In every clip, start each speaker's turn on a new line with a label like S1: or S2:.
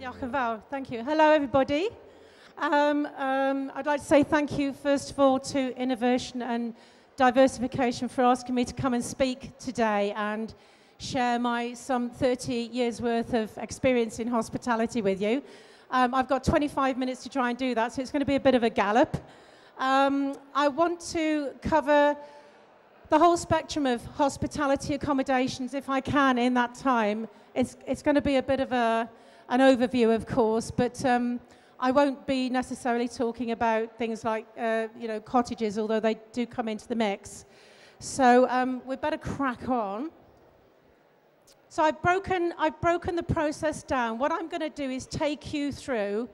S1: Diolch yn fawr. Thank you. Hello, everybody. I'd like to say thank you, first of all, to Innovation and Diversification for asking me to come and speak today and share my some 30 years worth of experience in hospitality with you. I've got 25 minutes to try and do that, so it's going to be a bit of a gallop. I want to cover the whole spectrum of hospitality accommodations, if I can, in that time. It's going to be a bit of an overview, of course, but I won't be necessarily talking about things like, cottages, although they do come into the mix. So we'd better crack on. So I've broken the process down. What I'm going to do is take you through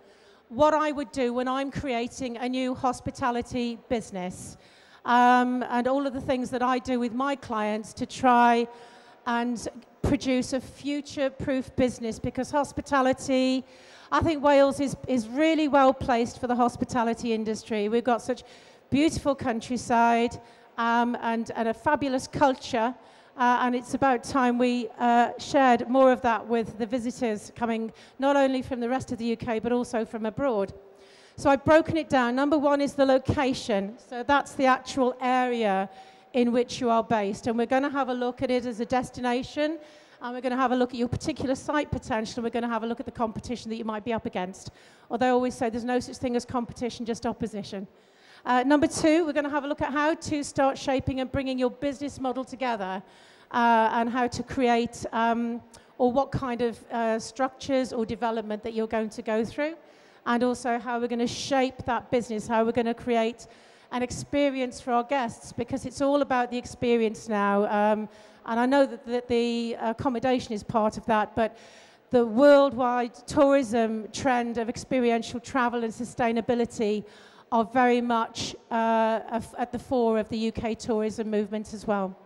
S1: what I would do when I'm creating a new hospitality business, and all of the things that I do with my clients to try and produce a future-proof business, because hospitality, I think Wales is really well placed for the hospitality industry. We've got such beautiful countryside and a fabulous culture, and it's about time we shared more of that with the visitors coming not only from the rest of the UK but also from abroad. So I've broken it down. Number one is the location. So that's the actual area in which you are based, and we're going to have a look at it as a destination, and we're going to have a look at your particular site potential, and we're going to have a look at the competition that you might be up against. Although I always say there's no such thing as competition, just opposition. Number two, we're going to have a look at how to start shaping and bringing your business model together, and how to create or what kind of structures or development that you're going to go through, and also how we're going to shape that business, how we're going to create an experience for our guests, because it's all about the experience now. And I know that the accommodation is part of that, but the worldwide tourism trend of experiential travel and sustainability are very much at the fore of the UK tourism movement as well.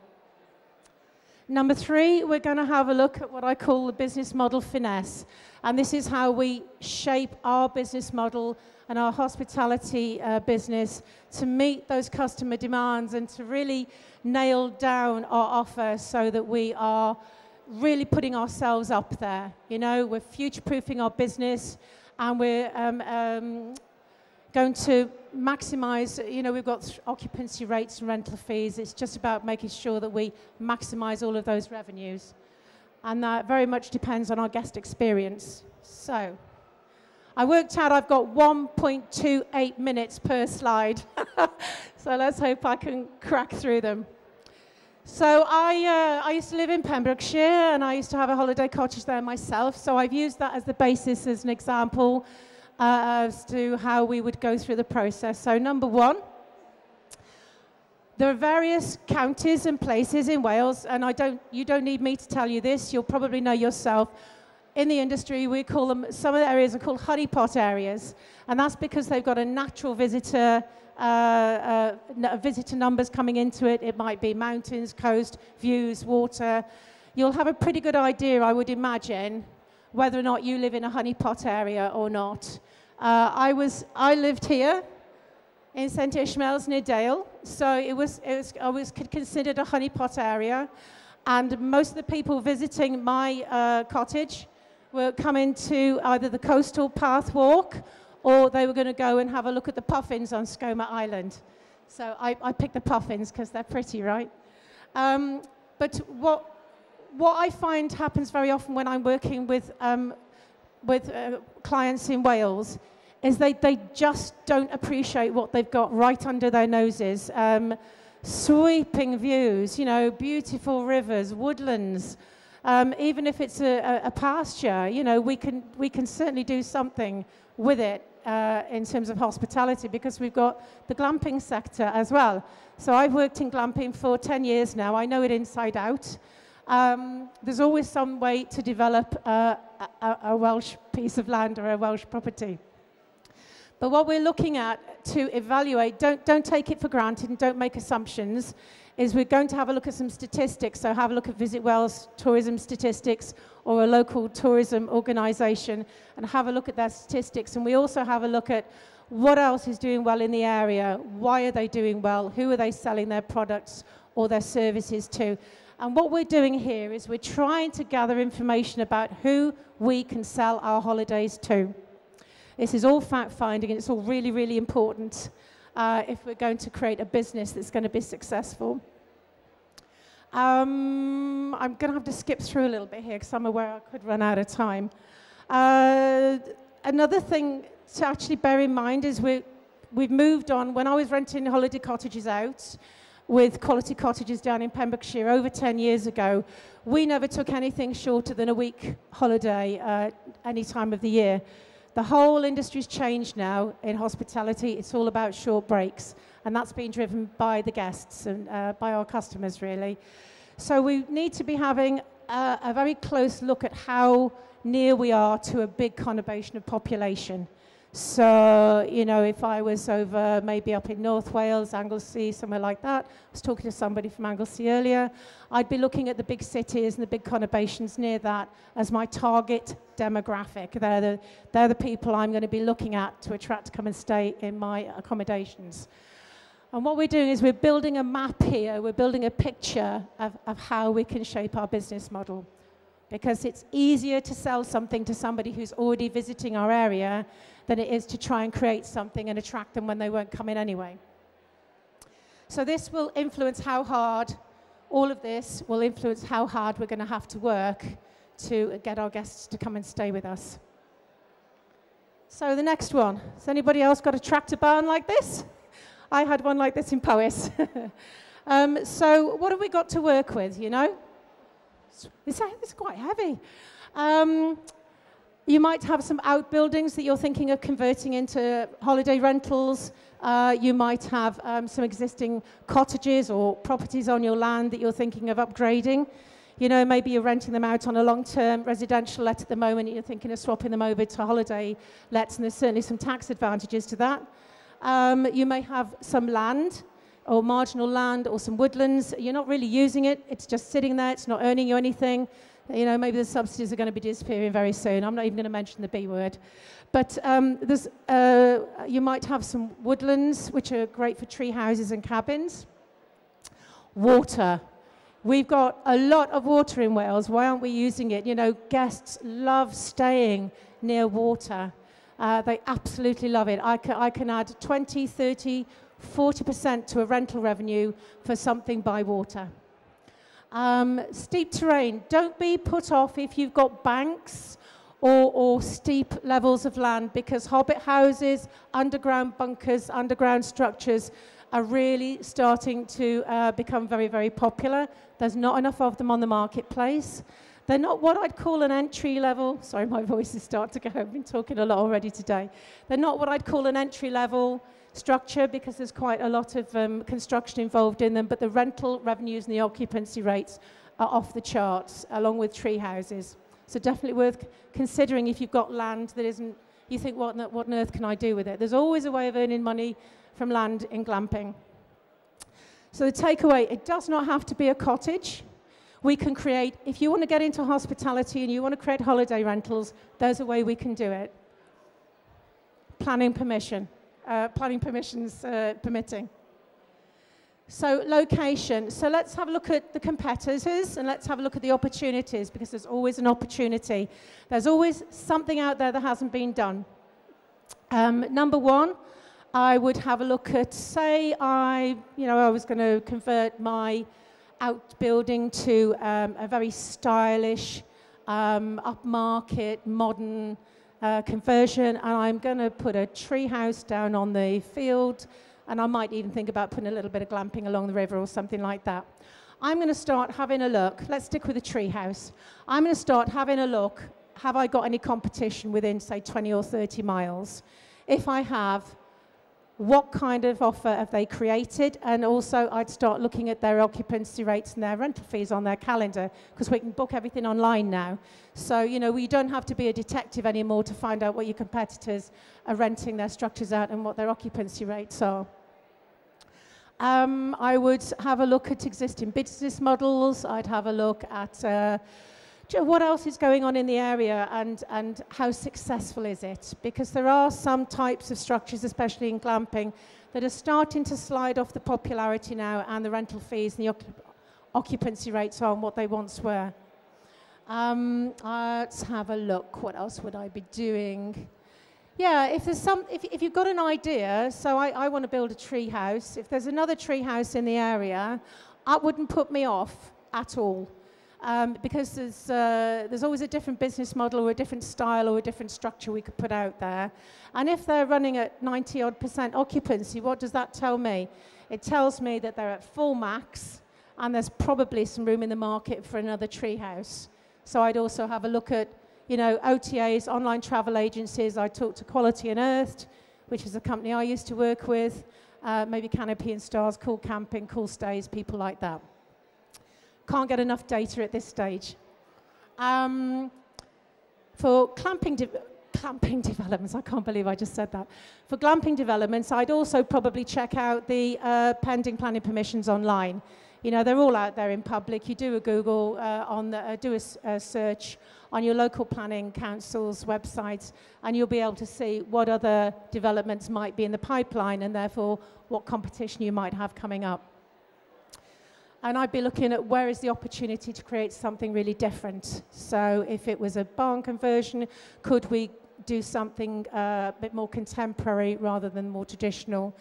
S1: Number three, we're going to have a look at what I call the business model finesse. And this is how we shape our business model and our hospitality business to meet those customer demands and to really nail down our offer so that we are really putting ourselves up there. You know, we're future-proofing our business, and we're going to maximize, we've got occupancy rates and rental fees. It's just about making sure that we maximize all of those revenues. And that very much depends on our guest experience. So I worked out I've got 1.28 minutes per slide. So let's hope I can crack through them. So I used to live in Pembrokeshire, and I used to have a holiday cottage there myself. So I've used that as the basis, as an example, as to how we would go through the process. So number one, there are various counties and places in Wales, and you don't need me to tell you this, you'll probably know yourself. In the industry, we call them, some of the areas are called honeypot areas, and that's because they've got a natural visitor numbers coming into it. It might be mountains, coast, views, water. You'll have a pretty good idea, I would imagine, whether or not you live in a honeypot area or not. I lived here in St Ishmael's near Dale, so it was considered a honeypot area, and most of the people visiting my cottage were coming to either the coastal path walk, or they were going to go and have a look at the puffins on Skoma Island. So I picked the puffins because they're pretty, right? But what I find happens very often when I'm working with clients in Wales is they just don't appreciate what they've got right under their noses. Sweeping views, beautiful rivers, woodlands. Even if it's a pasture, we can certainly do something with it in terms of hospitality, because we've got the glamping sector as well. So I've worked in glamping for 10 years now. I know it inside out. There's always some way to develop a Welsh piece of land or a Welsh property. But what we're looking at to evaluate, don't take it for granted and don't make assumptions, is we're going to have a look at some statistics. So have a look at Visit Wales tourism statistics or a local tourism organisation, and have a look at their statistics. And we also have a look at what else is doing well in the area, why are they doing well, who are they selling their products or their services to. And what we're doing here is we're trying to gather information about who we can sell our holidays to. This is all fact-finding, and it's all really, really important if we're going to create a business that's going to be successful. I'm going to have to skip through a little bit here because I'm aware I could run out of time. Another thing to actually bear in mind is we've moved on. When I was renting holiday cottages out with Quality Cottages down in Pembrokeshire over 10 years ago, we never took anything shorter than a week holiday any time of the year. The whole industry's changed now in hospitality. It's all about short breaks, and that's been driven by the guests and by our customers, really. So we need to be having a very close look at how near we are to a big conurbation of population. So, you know, if I was over maybe up in North Wales, Anglesey, somewhere like that, I was talking to somebody from Anglesey earlier, I'd be looking at the big cities and the big conurbations near that as my target demographic. They're the people I'm going to be looking at to attract to come and stay in my accommodations. And what we're doing is we're building a map here, we're building a picture of how we can shape our business model. Because it's easier to sell something to somebody who's already visiting our area than it is to try and create something and attract them when they won't come in anyway. So this will influence how hard, all of this will influence how hard we're going to have to work to get our guests to come and stay with us. So the next one, has anybody else got a tractor barn like this? I had one like this in Powys. So what have we got to work with, you know? It's quite heavy. You might have some outbuildings that you're thinking of converting into holiday rentals. You might have some existing cottages or properties on your land that you're thinking of upgrading. You know, maybe you're renting them out on a long-term residential let at the moment, and you're thinking of swapping them over to holiday lets, and there's certainly some tax advantages to that. You may have some land, or marginal land, or some woodlands. You're not really using it. It's just sitting there. It's not earning you anything. You know, maybe the subsidies are going to be disappearing very soon. I'm not even going to mention the B word. But you might have some woodlands, which are great for tree houses and cabins. Water. We've got a lot of water in Wales. Why aren't we using it? You know, guests love staying near water. They absolutely love it. I can add 20, 30, 40% to a rental revenue for something by water. Steep terrain. Don't be put off if you've got banks or steep levels of land, because hobbit houses, underground bunkers, underground structures are really starting to become very, very popular. There's not enough of them on the marketplace. They're not what I'd call an entry level. Sorry, my voice is starting to go. I've been talking a lot already today. They're not what I'd call an entry level structure, because there's quite a lot of construction involved in them, but the rental revenues and the occupancy rates are off the charts, along with tree houses. So definitely worth considering if you've got land that isn't, you think, what on earth can I do with it? There's always a way of earning money from land in glamping. So the takeaway, it does not have to be a cottage. We can create, if you want to get into hospitality and you want to create holiday rentals, there's a way we can do it. Planning permissions permitting. So location. So let's have a look at the competitors and let's have a look at the opportunities, because there's always an opportunity. There's always something out there that hasn't been done. Number one, I would have a look at, say, I was going to convert my outbuilding to a very stylish, upmarket, modern conversion, and I'm going to put a tree house down on the field, and I might even think about putting a little bit of glamping along the river or something like that. I'm going to start having a look. Let's stick with the tree house. I'm going to start having a look. Have I got any competition within, say, 20 or 30 miles? If I have, what kind of offer have they created? And also, I'd start looking at their occupancy rates and their rental fees on their calendar, because we can book everything online now. So, you know, we don't have to be a detective anymore to find out what your competitors are renting their structures at and what their occupancy rates are. I would have a look at existing business models. I'd have a look at what else is going on in the area and how successful is it? Because there are some types of structures, especially in glamping, that are starting to slide off the popularity now, and the rental fees and the occupancy rates are and what they once were. Let's have a look. What else would I be doing? Yeah, if you've got an idea, so I want to build a tree house. If there's another tree house in the area, that wouldn't put me off at all. Because there's always a different business model or a different style or a different structure we could put out there. And if they're running at 90-odd% occupancy, what does that tell me? It tells me that they're at full max, and there's probably some room in the market for another tree house. So I'd also have a look at, you know, OTAs, online travel agencies. I talked to Quality Unearthed, which is a company I used to work with, maybe Canopy and Stars, Cool Camping, Cool Stays, people like that. Can't get enough data at this stage. For glamping developments, I can't believe I just said that. For glamping developments, I'd also probably check out the pending planning permissions online. You know, they're all out there in public. You do a Google, do a search on your local planning council's websites, and you'll be able to see what other developments might be in the pipeline, and therefore what competition you might have coming up. And I'd be looking at where is the opportunity to create something really different. So if it was a barn conversion, could we do something a bit more contemporary rather than more traditional?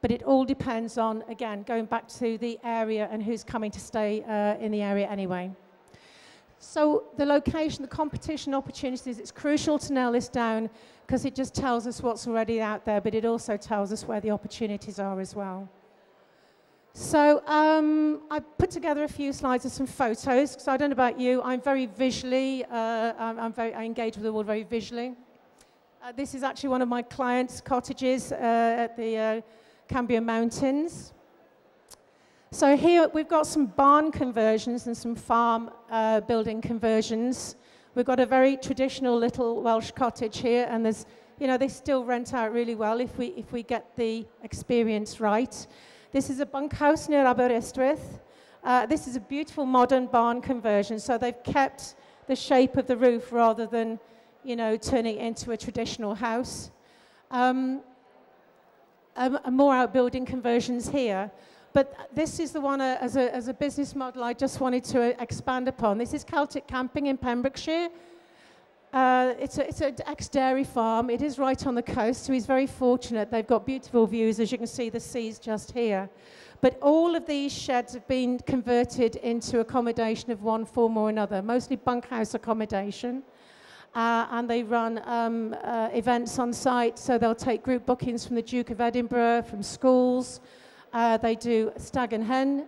S1: But it all depends on, again, going back to the area and who's coming to stay in the area anyway. So the location, the competition opportunities, it's crucial to nail this down because it just tells us what's already out there, but it also tells us where the opportunities are as well. So I put together a few slides of some photos, because I don't know about you, I'm very visually, I engage with the world very visually. This is actually one of my clients' cottages at the Cambrian Mountains. So here we've got some barn conversions and some farm building conversions. We've got a very traditional little Welsh cottage here, and there's, you know, they still rent out really well if we get the experience right. This is a bunkhouse near Aberystwyth. This is a beautiful modern barn conversion, so they've kept the shape of the roof rather than, you know, turning it into a traditional house. More outbuilding conversions here. But this is the one as a business model I just wanted to expand upon. This is Celtic Camping in Pembrokeshire. It's an ex-dairy farm. It is right on the coast, so he's very fortunate. They've got beautiful views. As you can see, the sea's just here. But all of these sheds have been converted into accommodation of one form or another, mostly bunkhouse accommodation. And they run events on site, so they'll take group bookings from the Duke of Edinburgh, from schools. They do stag and hen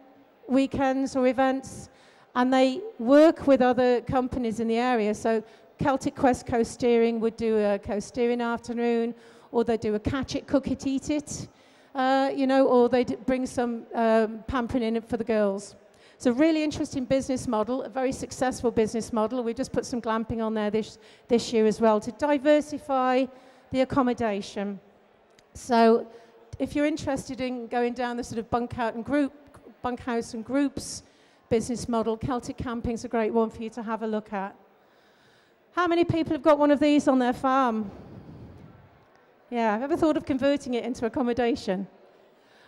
S1: weekends or events, and they work with other companies in the area. So Celtic Quest Co-Steering would do a co-steering afternoon, or they do a catch it, cook it, eat it, you know, or they bring some pampering in for the girls. It's a really interesting business model, a very successful business model. We just put some glamping on there this year as well to diversify the accommodation. So if you're interested in going down the sort of bunkhouse and groups business model, Celtic Camping's a great one for you to have a look at. How many people have got one of these on their farm? Yeah, have you ever thought of converting it into accommodation?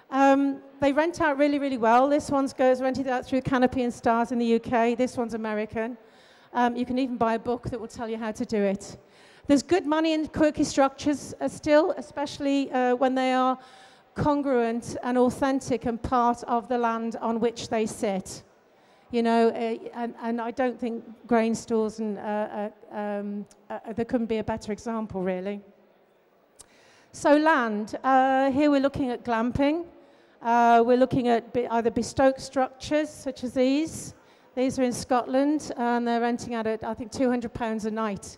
S1: They rent out really, really well. This one's rented out through Canopy and Stars in the UK. This one's American. You can even buy a book that will tell you how to do it. There's good money in quirky structures still, especially when they are congruent and authentic and part of the land on which they sit. You know, and I don't think grain stores and there couldn't be a better example, really. So land, here we're looking at glamping. We're looking at either bespoke structures, such as these. These are in Scotland, and they're renting out at, I think, £200 a night.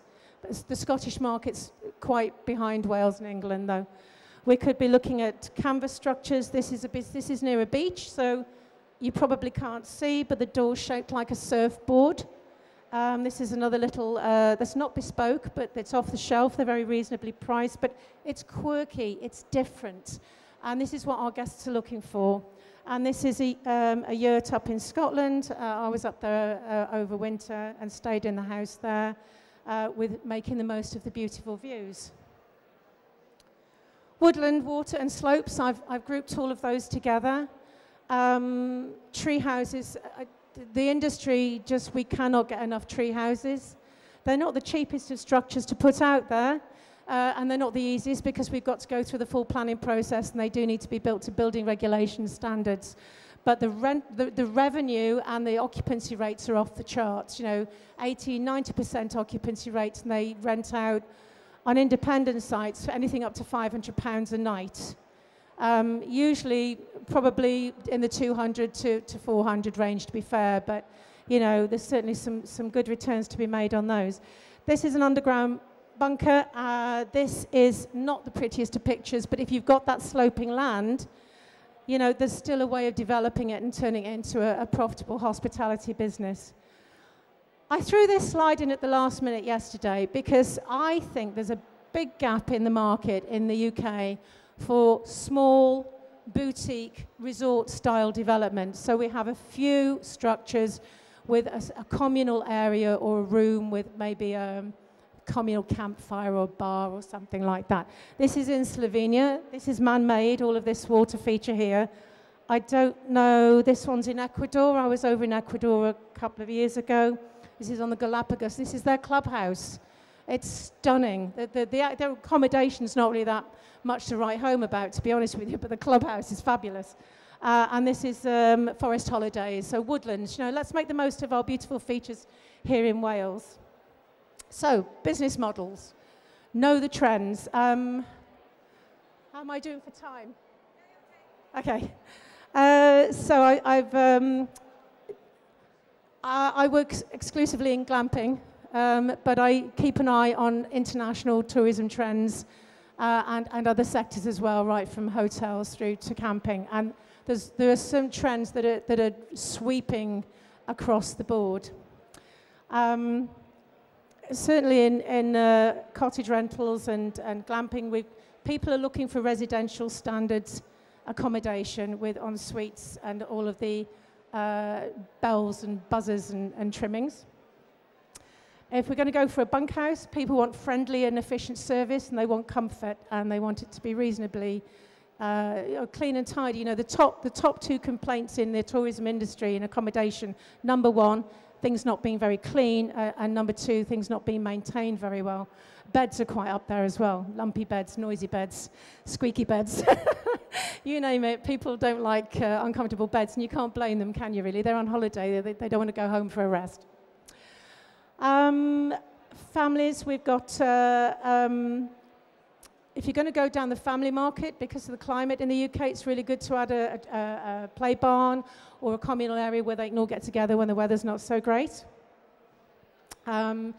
S1: The Scottish market's quite behind Wales and England, though. We could be looking at canvas structures. This is near a beach, so you probably can't see, but the door's shaped like a surfboard. This is another little, that's not bespoke, but it's off the shelf. They're very reasonably priced, but it's quirky, it's different. And this is what our guests are looking for. And this is a yurt up in Scotland. I was up there over winter and stayed in the house there with making the most of the beautiful views. Woodland, water and slopes, I've grouped all of those together. Tree houses, the industry just, we cannot get enough tree houses. They're not the cheapest of structures to put out there, and they're not the easiest because we've got to go through the full planning process, and they do need to be built to building regulation standards. But the revenue and the occupancy rates are off the charts. You know, 80, 90% occupancy rates, and they rent out on independent sites for anything up to £500 a night. Usually, probably in the 200 to 400 range, to be fair, but you know, there's certainly some good returns to be made on those. This is an underground bunker. This is not the prettiest of pictures, but if you've got that sloping land, you know, there's still a way of developing it and turning it into a profitable hospitality business. I threw this slide in at the last minute yesterday because I think there's a big gap in the market in the UK for small, boutique, resort-style development. So we have a few structures with a communal area or a room with maybe a communal campfire or bar or something like that. This is in Slovenia. This is man-made, all of this water feature here. I don't know, this one's in Ecuador. I was over in Ecuador a couple of years ago. This is on the Galapagos. This is their clubhouse. It's stunning. The accommodation's not really that much to write home about, to be honest with you, but the clubhouse is fabulous. And this is forest holidays, so woodlands. You know, let's make the most of our beautiful features here in Wales. So, business models. Know the trends. How am I doing for time? Okay. So I work exclusively in glamping, but I keep an eye on international tourism trends and other sectors as well, right from hotels through to camping. And there are some trends that are sweeping across the board. Certainly in cottage rentals and glamping, people are looking for residential standards accommodation with en suites and all of the bells and buzzers and trimmings. If we're going to go for a bunkhouse, people want friendly and efficient service, and they want comfort, and they want it to be reasonably clean and tidy. You know, the top two complaints in the tourism industry in accommodation: number one, things not being very clean, and number two, things not being maintained very well. Beds are quite up there as well. Lumpy beds, noisy beds, squeaky beds. You name it, people don't like uncomfortable beds, and you can't blame them, can you really? They're on holiday, they don't want to go home for a rest. Families, we've got, if you're going to go down the family market, because of the climate in the UK, it's really good to add a play barn or a communal area where they can all get together when the weather's not so great. And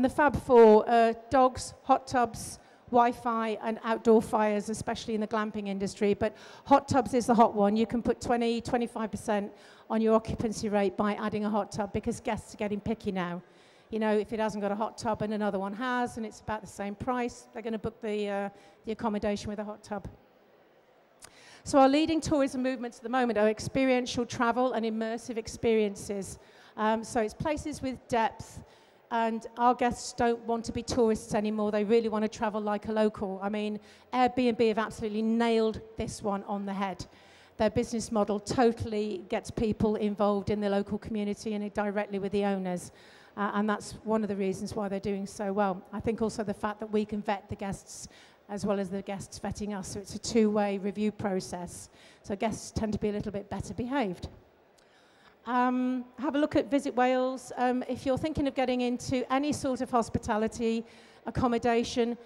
S1: the Fab Four: dogs, hot tubs, Wi-Fi, and outdoor fires, especially in the glamping industry. But hot tubs is the hot one. You can put 20, 25% on your occupancy rate by adding a hot tub, because guests are getting picky now. You know, if it hasn't got a hot tub and another one has, and it's about the same price, they're going to book the accommodation with a hot tub. So our leading tourism movements at the moment are experiential travel and immersive experiences. So it's places with depth, and our guests don't want to be tourists anymore. They really want to travel like a local. I mean, Airbnb have absolutely nailed this one on the head. Their business model totally gets people involved in the local community and directly with the owners. And that's one of the reasons why they're doing so well. I think also the fact that we can vet the guests as well as the guests vetting us. So it's a two-way review process. So guests tend to be a little bit better behaved. Have a look at Visit Wales. If you're thinking of getting into any sort of hospitality accommodation,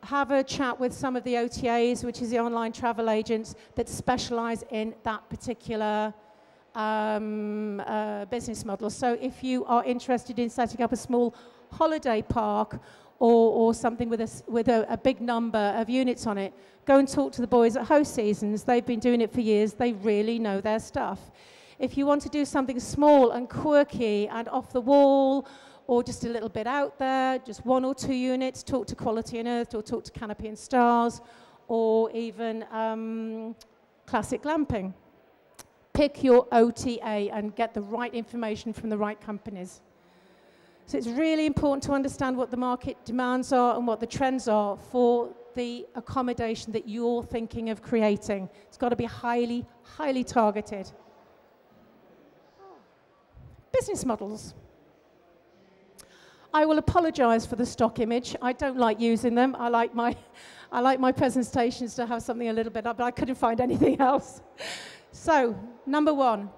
S1: have a chat with some of the OTAs, which is the online travel agents that specialize in that particular business model. So if you are interested in setting up a small holiday park or something with a big number of units on it, go and talk to the boys at Host Seasons. They've been doing it for years. They really know their stuff. If you want to do something small and quirky and off the wall, or just a little bit out there, just 1 or 2 units, talk to Quality and Earth, or talk to Canopy and Stars, or even classic glamping. Pick your OTA and get the right information from the right companies. So it's really important to understand what the market demands are and what the trends are for the accommodation that you're thinking of creating. It's got to be highly, highly targeted. business models. I will apologise for the stock image. I don't like using them. I like my presentations to have something a little bit up, but I couldn't find anything else. So, number one,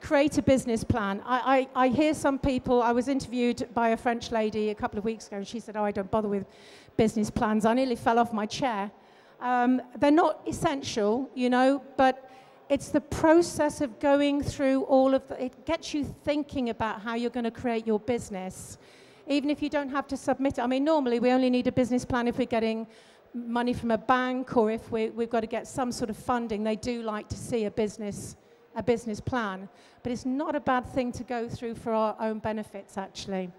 S1: create a business plan. I hear some people, I was interviewed by a French lady a couple of weeks ago, and she said, oh, I don't bother with business plans. I nearly fell off my chair. They're not essential, you know, but it's the process of going through all of it gets you thinking about how you're going to create your business. Even if you don't have to submit it. I mean, normally we only need a business plan if we're getting money from a bank or if we've got to get some sort of funding. They do like to see a business plan. But it's not a bad thing to go through for our own benefits, actually.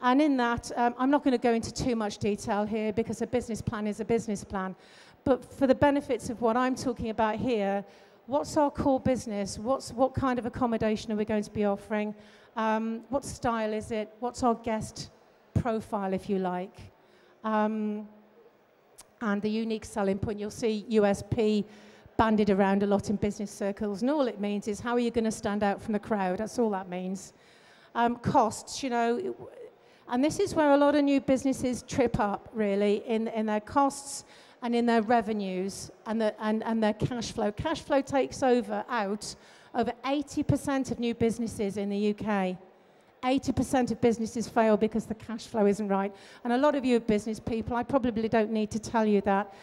S1: And in that, I'm not going to go into too much detail here because a business plan is a business plan. But for the benefits of what I'm talking about here, what's our core business? What kind of accommodation are we going to be offering? What style is it? What's our guest profile, if you like? And the unique selling point. You'll see USP bandied around a lot in business circles. And all it means is how are you going to stand out from the crowd? That's all that means. Costs, you know. And this is where a lot of new businesses trip up, really, in their costs and in their revenues and their cash flow. Cash flow takes over 80% of new businesses in the UK. 80% of businesses fail because the cash flow isn't right. And a lot of you are business people. I probably don't need to tell you that.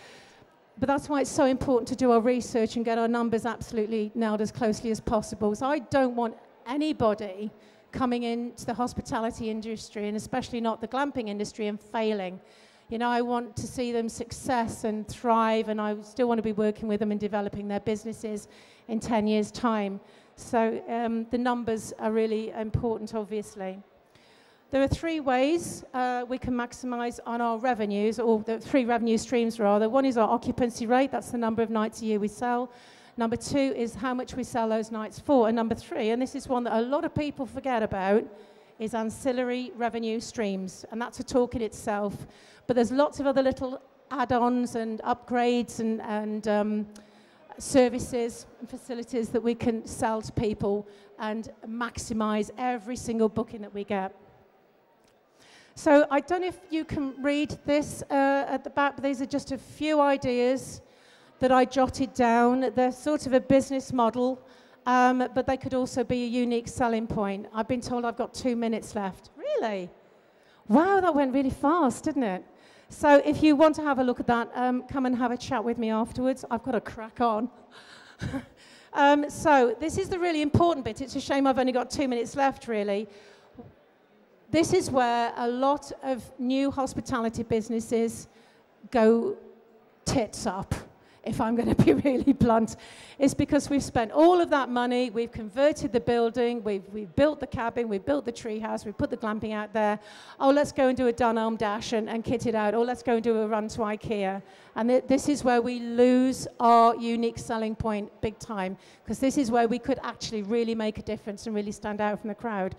S1: But that's why it's so important to do our research and get our numbers absolutely nailed as closely as possible. So I don't want anybody coming into the hospitality industry, and especially not the glamping industry, and failing. You know, I want to see them success and thrive, and I still want to be working with them and developing their businesses in 10 years' time. So the numbers are really important, obviously. There are three ways we can maximize on our revenues, or the three revenue streams, rather. One is our occupancy rate. That's the number of nights a year we sell. Number two is how much we sell those nights for. And number three, and this is one that a lot of people forget about, is ancillary revenue streams. And that's a talk in itself. But there's lots of other little add-ons and upgrades and services and facilities that we can sell to people and maximize every single booking that we get. So I don't know if you can read this at the back, but these are just a few ideas that I jotted down. They're sort of a business model, but they could also be a unique selling point. I've been told I've got 2 minutes left. Really? Wow, that went really fast, didn't it? So if you want to have a look at that, come and have a chat with me afterwards. I've got to crack on. So this is the really important bit. It's a shame I've only got 2 minutes left, really. This is where a lot of new hospitality businesses go tits up, if I'm going to be really blunt. It's because we've spent all of that money, we've converted the building, we've built the cabin, we've built the treehouse, we've put the glamping out there. Oh, let's go and do a Dunelm Dash and kit it out. Oh, let's go and do a run to IKEA. And this is where we lose our unique selling point big time, because this is where we could actually really make a difference and really stand out from the crowd.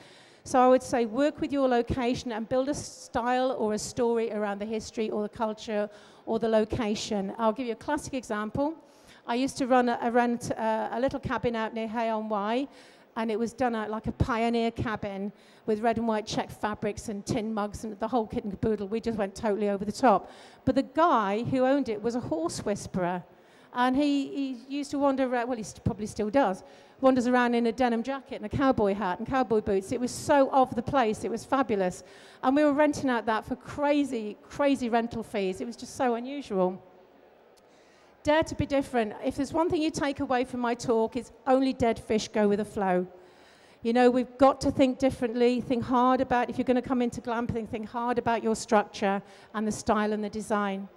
S1: So I would say work with your location and build a style or a story around the history or the culture or the location. I'll give you a classic example. I used to rent a little cabin out near Hay-on-Wye, and it was done out like a pioneer cabin with red and white check fabrics and tin mugs and the whole kit and caboodle. We just went totally over the top. But the guy who owned it was a horse whisperer. And he used to wander around, well, he probably still does, wanders around in a denim jacket and a cowboy hat and cowboy boots. It was so of the place. It was fabulous. And we were renting out that for crazy, crazy rental fees. It was just so unusual. Dare to be different. If there's one thing you take away from my talk, it's only dead fish go with the flow. You know, we've got to think differently, think hard about, if you're going to come into glamping, think hard about your structure and the style and the design.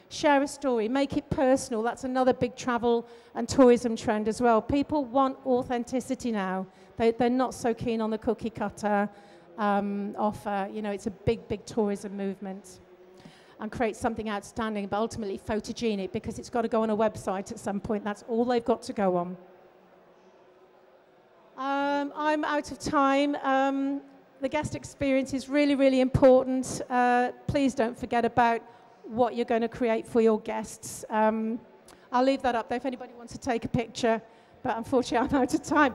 S1: Share a story, make it personal. That's another big travel and tourism trend as well. People want authenticity now. They're not so keen on the cookie cutter offer. You know, it's a big, big tourism movement. And create something outstanding, but ultimately photogenic, because it's got to go on a website at some point. That's all they've got to go on. I'm out of time. The guest experience is really, really important. Please don't forget about what you're going to create for your guests. I'll leave that up there if anybody wants to take a picture, but unfortunately I'm out of time.